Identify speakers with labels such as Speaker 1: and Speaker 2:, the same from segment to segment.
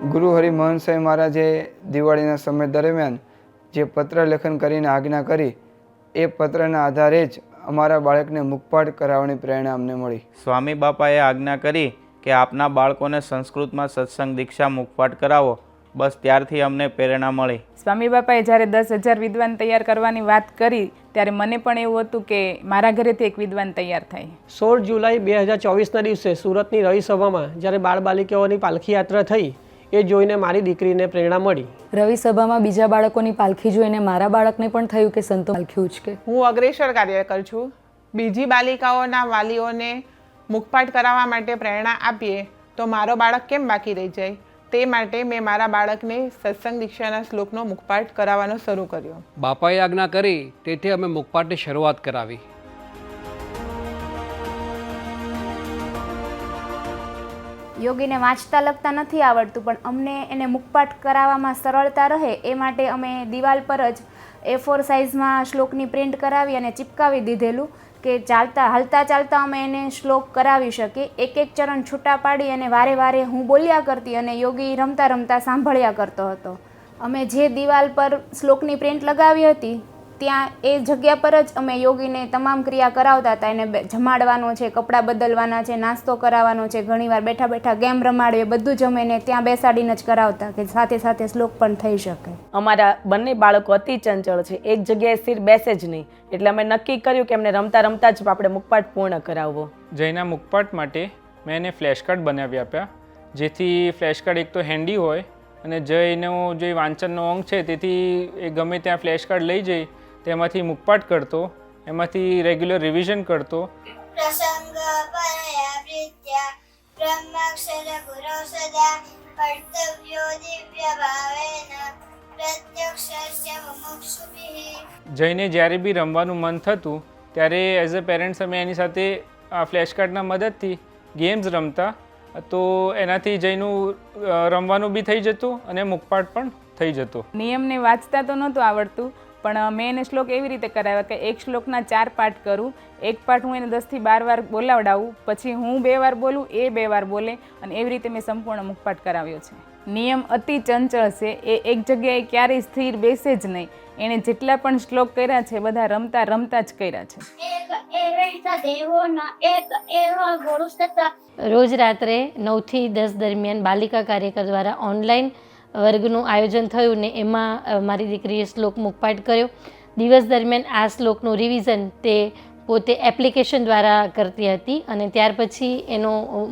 Speaker 1: ગુરુ હરિમોહન સાંઈ મહારાજે દિવાળીના સમય દરમિયાન જે પત્ર લેખન કરીને આજ્ઞા કરી એ પત્રના આધારે જ અમારા બાળકને મુખપાઠ કરાવવાની પ્રેરણા અમને મળી.
Speaker 2: સ્વામી બાપાએ આજ્ઞા કરી કે આપના બાળકોને સંસ્કૃતમાં સત્સંગ દીક્ષા મુખપાઠ કરાવો. બસ ત્યારથી અમને પ્રેરણા મળી.
Speaker 3: સ્વામી બાપાએ જ્યારે 10,000 વિદ્વાન તૈયાર કરવાની વાત કરી ત્યારે મને પણ એવું હતું કે મારા ઘરેથી એક વિદ્વાન તૈયાર થાય.
Speaker 4: 16 જુલાઈ 2024ના દિવસે સુરતની રવિ સભામાં જ્યારે બાળ બાલિકાઓની પાલખી યાત્રા થઈ એ જોઈને મારી દીકરીને પ્રેરણા મળી.
Speaker 5: રવિ સભામાં બીજા બાળકોની પાલખી જોઈને મારા બાળકને પણ થયું કે સંતો પાલખી ઉચકે.
Speaker 6: હું અગ્રેસર કાર્યકર છું. બીજી બાલિકાઓના વાલીઓને મુખપાઠ કરાવવા માટે પ્રેરણા આપીએ તો મારો બાળક કેમ બાકી રહી જાય. તે માટે મેં મારા બાળકને સત્સંગ દીક્ષાના શ્લોકનો મુખપાઠ કરાવવાનો શરૂ કર્યો.
Speaker 7: બાપાએ આજ્ઞા કરી તેથી અમે મુખપાઠની શરૂઆત કરાવી.
Speaker 8: યોગીને વાંચતા લખતા નથી આવડતું, પણ અમને એને મુખપાઠ કરાવવામાં સરળતા રહે એ માટે અમે દિવાલ પર જ A4 સાઇઝમાં શ્લોકની પ્રિન્ટ કરાવી અને ચિપકાવી દીધેલું કે હાલતા ચાલતા અમે એને શ્લોક કરાવી શકીએ. એક એક ચરણ છૂટા પાડી અને વારે વારે હું બોલ્યા કરતી અને યોગી રમતા રમતા સાંભળ્યા કરતો હતો. અમે જે દિવાલ પર શ્લોકની પ્રિન્ટ લગાવી હતી ત્યાં એ જગ્યા પર જ અમે યોગીને તમામ ક્રિયા કરાવતા હતા. એને જમાડવાનો છે, કપડાં બદલવાના છે, નાસ્તો કરાવવાનો છે, ઘણીવાર બેઠા બેઠા ગેમ રમાડવે, બધું જ અમે એને ત્યાં બેસાડીને જ કરાવતા કે સાથે સાથે શ્લોક પણ થઈ શકે.
Speaker 9: અમારા બંને બાળકો અતિ ચંચળ છે, એક જગ્યાએ સ્થિર બેસે જ નહીં, એટલે અમે નક્કી કર્યું કે એમને રમતા રમતા જ આપણે મુખપાઠ પૂર્ણ કરાવવો.
Speaker 10: જયના મુખપાઠ માટે મેં એને ફ્લેશ કાર્ડ બનાવી આપ્યા, જેથી ફ્લેશ કાર્ડ એક તો હેન્ડી હોય અને જયનો જે વાંચનનો અંગ છે તેથી એ ગમે ત્યાં ફ્લેશ કાર્ડ લઈ જઈ તેમાંથી મુખપાઠ કરતો, એમાંથી રેગ્યુલર રિવિઝન કરતો.
Speaker 11: પ્રસંગ પરયા પ્રીત્યા બ્રહ્માક્ષર ગુરુ સદા કર્તવ્યો દિવ્ય ભાવેન પ્રત્યક્ષસ્ય મુમુક્ષુભિઃ.
Speaker 10: જઈને જ્યારે બી રમવાનું મન થતું ત્યારે એઝ અ પેરેન્ટ્સ અમે એની સાથે આ ફ્લેશ કાર્ડના મદદથી ગેમ્સ રમતા, તો એનાથી જયનું રમવાનું બી થઈ જતું અને મુખપાઠ પણ થઈ જતો.
Speaker 3: નિયમને વાંચતા તો નહોતું આવડતું, પણ મેં એને શ્લોક એવી રીતે કરાવ્યા કે એક શ્લોકના 4 પાઠ કરું. એક પાઠ હું એને 10 થી 12 વાર બોલાવડાવું, પછી હું 2 વાર બોલું, એ 2 વાર બોલે, અને એવી રીતે મેં સંપૂર્ણ મુખપાઠ કરાવ્યો છે. નિયમ અતિ ચંચળ છે, એ એક જગ્યાએ ક્યારેય સ્થિર બેસે જ નહીં. એણે જેટલા પણ શ્લોક કર્યા છે બધા રમતા રમતા જ કર્યા છે.
Speaker 12: રોજ રાત્રે 9 થી 10 દરમિયાન બાલિકા કાર્યકર દ્વારા ઓનલાઈન વર્ગનું આયોજન થયું ને એમાં મારી દીકરીએ શ્લોક મુખપાઠ કર્યો. દિવસ દરમિયાન આ શ્લોકનું રિવિઝન તે પોતે એપ્લિકેશન દ્વારા કરતી હતી અને ત્યાર પછી એનો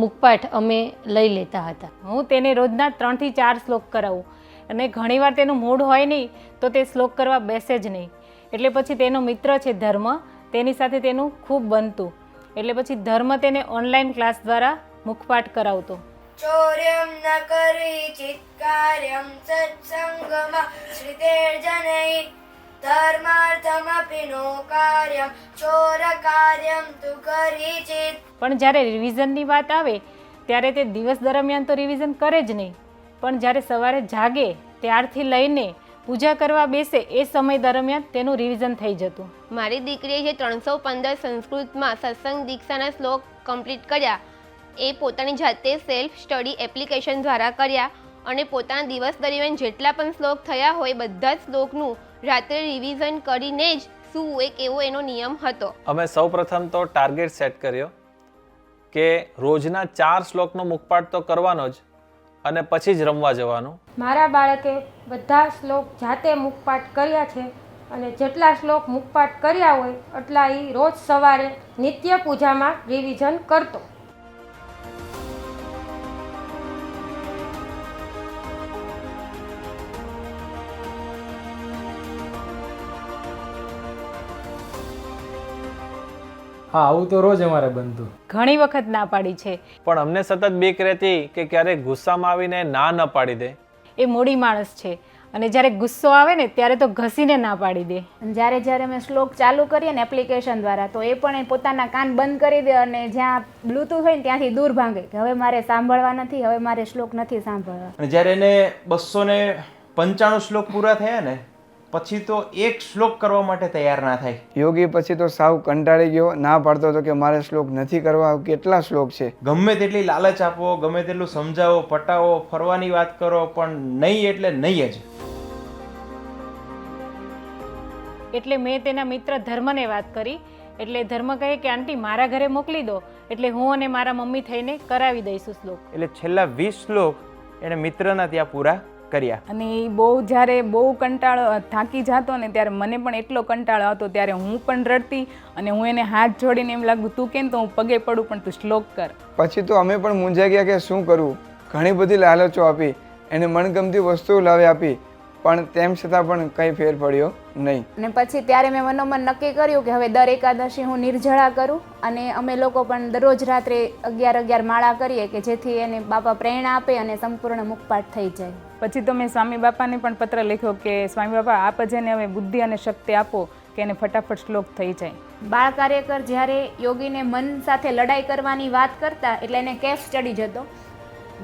Speaker 12: મુખપાઠ અમે લઈ લેતા હતા.
Speaker 13: હું તેને રોજના 3 થી 4 શ્લોક કરાવું અને ઘણીવાર તેનું મૂડ હોય નહીં તો તે શ્લોક કરવા બેસે જ નહીં. એટલે પછી તેનો મિત્ર છે ધર્મ, તેની સાથે તેનું ખૂબ બનતું, એટલે પછી ધર્મ તેને ઓનલાઈન ક્લાસ દ્વારા મુખપાઠ કરાવતો.
Speaker 11: ચોર્યમ ન કરી ચિત્કાર્યમ સત્સંગમાં શ્રીતેર્જનૈ ધર્માર્થમપી નો કાર્યમ ચોર કાર્યમ તુ કરી ચિત.
Speaker 13: પણ જ્યારે રિવિઝનની વાત આવે ત્યારે તે દિવસ દરમિયાન તો રિવિઝન કરે જ નહીં, પણ જ્યારે સવારે જાગે ત્યારથી લઈને પૂજા કરવા બેસે એ સમય દરમિયાન તેનું રિવિઝન થઈ જતું.
Speaker 14: મારી દીકરીએ જે 315 સંસ્કૃતમાં સત્સંગ દીક્ષાના શ્લોક કમ્પ્લીટ કર્યા એ પોતાની જાતે સેલ્ફ સ્ટડી એપ્લિકેશન દ્વારા કર્યા અને પોતાના દિવસ દરમિયાન જેટલા પણ શ્લોક થયા હોય બધા જ શ્લોકનું રાત્રે રિવિઝન કરીને જ સૂવું, એક એવો એનો નિયમ હતો.
Speaker 15: અમે સૌપ્રથમ તો ટાર્ગેટ સેટ કર્યો કે રોજના 4 શ્લોકનો મુખપાઠ તો કરવાનો જ અને પછી જ રમવા જવાનું.
Speaker 16: મારા બાળકે બધા શ્લોક જાતે મુખપાઠ કર્યા છે અને જેટલા શ્લોક મુખપાઠ કર્યા હોય એટલા એ રોજ સવારે નિત્ય પૂજામાં રિવિઝન કરતો.
Speaker 17: હા, આવું તો રોજ અમારે બનતું.
Speaker 13: ઘણી વખત ના પાડી છે,
Speaker 15: પણ અમને સતત બીક રહેતી કે ક્યારેક ગુસ્સામાં આવીને ના ન પાડી દે.
Speaker 13: એ મૂડી માણસ છે અને જ્યારે ગુસ્સો આવે ને ત્યારે તો ઘસીને ના પાડી દે.
Speaker 8: જ્યારે જ્યારે અમે શ્લોક ચાલુ કરીએ ને એપ્લિકેશન દ્વારા તો એ પણ પોતાના કાન બંધ કરી દે અને જ્યાં બ્લૂટૂથ હોય ને ત્યાંથી દૂર ભાંગે કે હવે મારે સાંભળવા નથી, હવે મારે શ્લોક નથી સાંભળવા.
Speaker 2: અને જ્યારે એને 295 શ્લોક પૂરા થયા ને
Speaker 18: પછી તો એક શ્લોક કરવા માટે તૈયાર ના થાય.
Speaker 1: યોગી પછી તો સાવ કંટાળી ગયો, ના પાડતો હતો કે મારે શ્લોક નથી કરવા. કેટલા શ્લોક છે.
Speaker 18: ગમે તેટલી લાલચ આપો, ગમે તેટલું સમજાવો, પટાવો, ફરવાની વાત કરો, પણ નહીં એટલે નહીં જ.
Speaker 13: એટલે મેં તેના મિત્ર ધર્મને વાત કરી. એટલે ધર્મ કહે કે આંટી મારા ઘરે મોકલી દો, એટલે હું અને મારા મમ્મી થઈને કરાવી દઈશું શ્લોક.
Speaker 18: એટલે છેલ્લા 20 શ્લોક એને મિત્રના ત્યાં પૂરા કર્યા.
Speaker 3: અને એ જ્યારે બહુ કંટાળો થાકી જતો ને ત્યારે મને પણ એટલો કંટાળો આવતો, ત્યારે હું પણ રડતી અને હું એને હાથ જોડીને એમ લાગતું તું કેમ, તો હું પગે પડું પણ તું શ્લોક કર.
Speaker 1: પછી તો અમે પણ મૂંઝાઈ ગયા કે શું કરવું. ઘણી બધી લાલચો આપી, એને મનગમતી વસ્તુઓ લાવી આપી, પણ તેમ છતાં પણ કંઈ ફેર પડ્યો નહીં.
Speaker 8: અને પછી ત્યારે મેં મનોમન નક્કી કર્યું કે હવે દર એકાદશી હું નિર્જળા કરું અને અમે લોકો પણ દરરોજ રાત્રે 11 માળા કરીએ કે જેથી એને બાપા પ્રેરણા આપે અને સંપૂર્ણ મુખપાઠ થઈ જાય.
Speaker 3: પછી તો મેં સ્વામી બાપાને પણ પત્ર લખ્યો કે સ્વામી બાપા આપ જ એને હવે બુદ્ધિ અને શક્તિ આપો કે એને ફટાફટ શ્લોક થઈ જાય.
Speaker 8: બાળ કાર્યકર જ્યારે યોગીને મન સાથે લડાઈ કરવાની વાત કરતા એટલે એને કેફ ચડી જતો.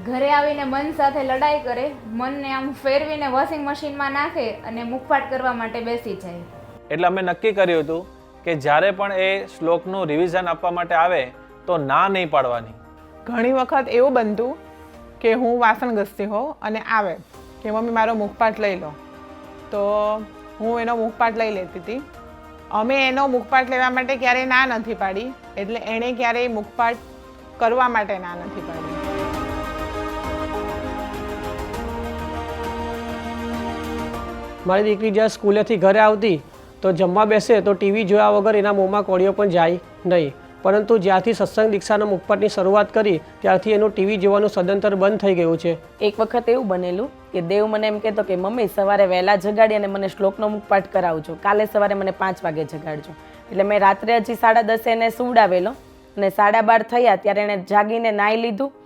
Speaker 8: ઘરે આવીને મન સાથે લડાઈ કરે, મનને આમ ફેરવીને વોશિંગ મશીનમાં નાખે અને મુખપાઠ કરવા માટે બેસી જાય.
Speaker 15: એટલે અમે નક્કી કર્યું હતું કે જ્યારે પણ એ શ્લોકનું રિવિઝન આપવા માટે આવે તો ના નહીં પાડવાની.
Speaker 6: ઘણી વખત એવું બનતું કે હું વાસણ ઘસતી હોઉં અને આવે કે મમ્મી મારો મુખપાઠ લઈ લો, તો હું એનો મુખપાઠ લઈ લેતી હતી. અમે એનો મુખપાઠ લેવા માટે ક્યારેય ના નથી પાડી, એટલે એણે ક્યારેય મુખપાઠ કરવા માટે ના નથી પાડી.
Speaker 4: મારી દીકરી જ્યારે સ્કૂલેથી ઘરે આવતી તો જમવા બેસે તો ટીવી જોયા વગર એના મોંમાં કોળીઓ પણ જાય નહીં. પરંતુ જ્યારથી સત્સંગ દીક્ષાના મુખપાઠની શરૂઆત કરી ત્યારથી એનું ટીવી જોવાનું સદંતર બંધ થઈ ગયું છે.
Speaker 9: એક વખત એવું બનેલું કે દેવ મને એમ કહેતો કે મમ્મી સવારે વહેલા જગાડી અને મને શ્લોકનો મુખપાઠ કરાવજો, કાલે સવારે મને 5 વાગે જગાડજો. એટલે મેં રાત્રે હજી 10:30 એને સુવડાવેલો અને 12:30 થયા ત્યારે એણે જાગીને નાહી લીધું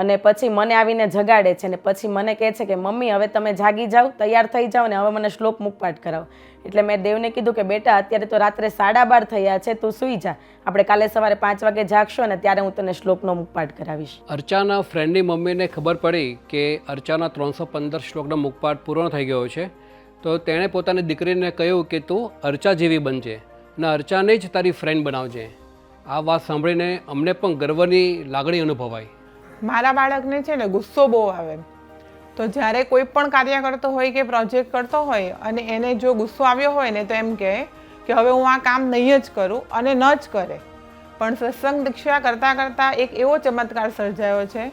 Speaker 9: અને પછી મને આવીને જગાડે છે ને પછી મને કહે છે કે મમ્મી હવે તમે જાગી જાઓ, તૈયાર થઈ જાઓ ને હવે મને શ્લોક મુખપાઠ કરાવો. એટલે મેં દેવને કીધું કે બેટા અત્યારે તો રાત્રે 12:30 થયા છે, તું સૂઈ જા, આપણે કાલે સવારે 5 વાગે જાગશો ને ત્યારે હું તને શ્લોકનો મુખપાઠ કરાવીશ.
Speaker 7: અર્ચાના ફ્રેન્ડની મમ્મીને ખબર પડી કે અર્ચાના 315 શ્લોકનો મુખપાઠ પૂરો થઈ ગયો છે, તો તેણે પોતાની દીકરીને કહ્યું કે તું અર્ચા જેવી બનજે અને અર્ચાને જ તારી ફ્રેન્ડ બનાવજે. આ વાત સાંભળીને અમને પણ ગર્વની લાગણી અનુભવાઈ.
Speaker 6: મારા બાળકને છે ને ગુસ્સો બહુ આવે, તો જ્યારે કોઈ પણ કાર્ય કરતો હોય કે પ્રોજેક્ટ કરતો હોય અને એને જો ગુસ્સો આવ્યો હોય ને તો એમ કહે કે હવે હું આ કામ નહીં જ કરું અને ન જ કરે. પણ સત્સંગ દીક્ષા કરતાં કરતાં એક એવો ચમત્કાર સર્જાયો છે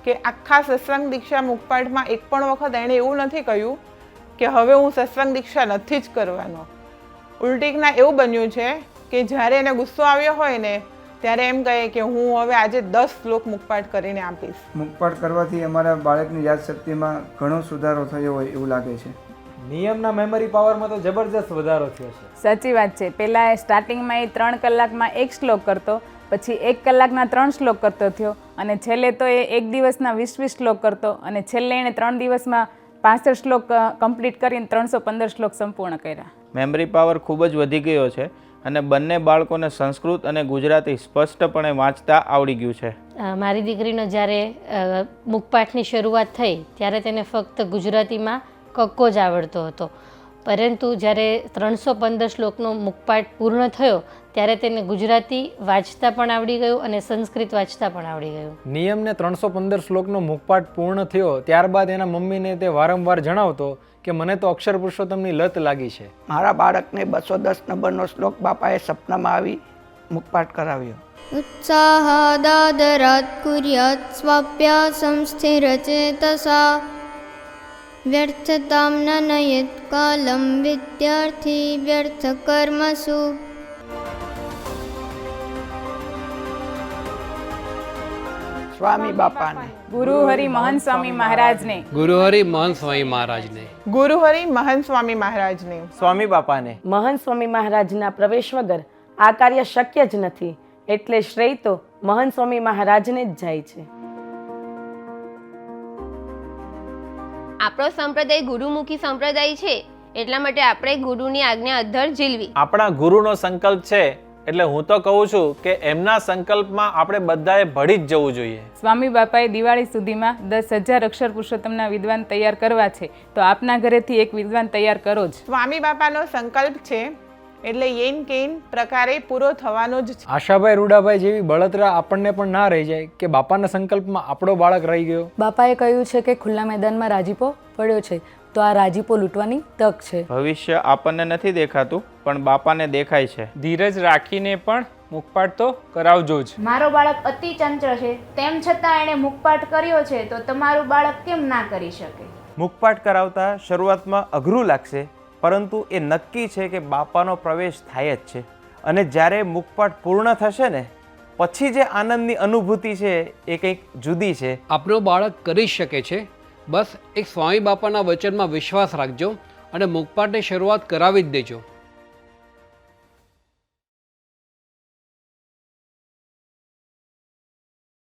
Speaker 6: કે આખા સત્સંગ દીક્ષા મુખપાઠમાં એક પણ વખત એણે એવું નથી કહ્યું કે હવે હું સત્સંગ દીક્ષા નથી જ કરવાનો. ઉલટીકના એવું બન્યું છે કે જ્યારે એને ગુસ્સો આવ્યો હોય ને ત્યારે એમ કહે કે હું હવે આજે 10 શ્લોક મુખપાઠ કરીને આપીશ.
Speaker 1: મુખપાઠ કરવાથી અમારા બાળકની યાદશક્તિમાં ઘણો સુધારો થયો હોય એવું લાગે છે.
Speaker 17: નિયમના મેમરી પાવરમાં તો જબરજસ્ત વધારો થયો છે.
Speaker 3: સાચી વાત છે. પહેલાં સ્ટાર્ટિંગમાં એ 3 કલાકમાં 1 શ્લોક કરતો, પછી 1 કલાકના 3 શ્લોક કરતો થયો અને છેલ્લે તો એ 1 દિવસના 20 શ્લોક કરતો અને છેલ્લે એણે 3 દિવસમાં 65 શ્લોક કમ્પ્લીટ કરીને 315 શ્લોક સંપૂર્ણ કર્યા.
Speaker 2: મેમરી પાવર ખૂબ જ વધી ગયો છે અને બંને બાળકોને સંસ્કૃત અને ગુજરાતી સ્પષ્ટપણે વાંચતા આવડી ગયું છે.
Speaker 12: મારી દીકરીનો જ્યારે મુખપાઠની શરૂઆત થઈ ત્યારે તેને ફક્ત ગુજરાતીમાં કક્કો જ આવડતો હતો, પરંતુ જ્યારે 315 શ્લોકનો મુખપાઠ પૂર્ણ થયો ત્યારે તેને ગુજરાતી વાંચતા પણ આવડી ગયું અને સંસ્કૃત વાંચતા પણ આવડી ગયું.
Speaker 17: નિયમને 315 શ્લોકનો મુખપાઠ પૂર્ણ થયો ત્યારબાદ એના મમ્મીને તે વારંવાર જણાવતો કે મને તો અક્ષર પુરુષોત્તમની લત લાગી છે.
Speaker 19: મારા બાળકને 210 નંબરનો શ્લોક બાપાએ સપનામાં આવી મુખપાઠ કરાવ્યો.
Speaker 20: ઉત્સાહાદાદરાત કુર્યાત સ્વાભ્યાસં સ્થિરચેતસા વ્યર્થતામ ન નયેત કાલમ વિદ્યાર્થી વ્યર્થ કર્મસુ.
Speaker 19: સ્વામી બાપાને,
Speaker 3: ગુરુ હરિ મહંત સ્વામી મહારાજને,
Speaker 7: ગુરુ હરિ મહંત સ્વામી મહારાજને,
Speaker 6: ગુરુ હરિ મહંત સ્વામી મહારાજને,
Speaker 18: સ્વામી બાપાને.
Speaker 9: મહંત સ્વામી મહારાજના પ્રવેશ વગર આ કાર્ય શક્ય જ નથી, એટલે શ્રેય તો મહંત સ્વામી મહારાજને જ જાય છે.
Speaker 14: આપણો સંપ્રદાય ગુરુમુખી સંપ્રદાય છે, એટલા માટે આપણે ગુરુની આજ્ઞા અધ્ધર ઝીલવી.
Speaker 15: આપણા ગુરુનો સંકલ્પ છે એટલે હું તો કહું છું કે એમના સંકલ્પમાં આપણે બધાએ ભળી જ જવું જોઈએ.
Speaker 3: સ્વામી બાપાએ દિવાળી સુધીમાં 10,000 અક્ષર પુરુષોત્તમના વિદ્વાન તૈયાર કરવા છે, તો આપના ઘરેથી એક વિદ્વાન તૈયાર કરો જ.
Speaker 6: સ્વામી બાપાનો સંકલ્પ છે એટલે યેન કેન પ્રકારે પૂરો થવાનો જ છે.
Speaker 17: આશાભાઈ રૂડાભાઈ જેવી બળતરા આપણને પણ ના રહી જાય કે બાપાના સંકલ્પમાં આપણો બાળક રહી ગયો.
Speaker 5: બાપાએ કહ્યું છે કે ખુલ્લા મેદાનમાં રાજીપો પડ્યો છે, તો આ રાજીપો લૂંટવાની તક છે.
Speaker 2: ભવિષ્ય આપણને નથી દેખાતું પણ બાપાને દેખાય છે.
Speaker 10: ધીરજ રાખીને પણ મુખપાઠ તો કરાવજો જ.
Speaker 8: મારો બાળક અતિ ચંચળ છે, તેમ છતાં એણે મુખપાઠ કર્યો છે, તો તમારું બાળક કેમ ના કરી શકે?
Speaker 18: મુખપાઠ કરાવતા શરૂઆતમાં અઘરું લાગશે, પરંતુ એ નક્કી છે કે બાપાનો પ્રવેશ થાય જ છે. અને જ્યારે મુખપાઠ પૂર્ણ થશે ને પછી જે આનંદની અનુભૂતિ છે એ કંઈક જુદી છે.
Speaker 7: આપણો બાળક કરી શકે છે, બસ એક સ્વામી બાપાના વચનમાં વિશ્વાસ રાખજો અને મુખપાઠની શરૂઆત કરાવી જ દેજો.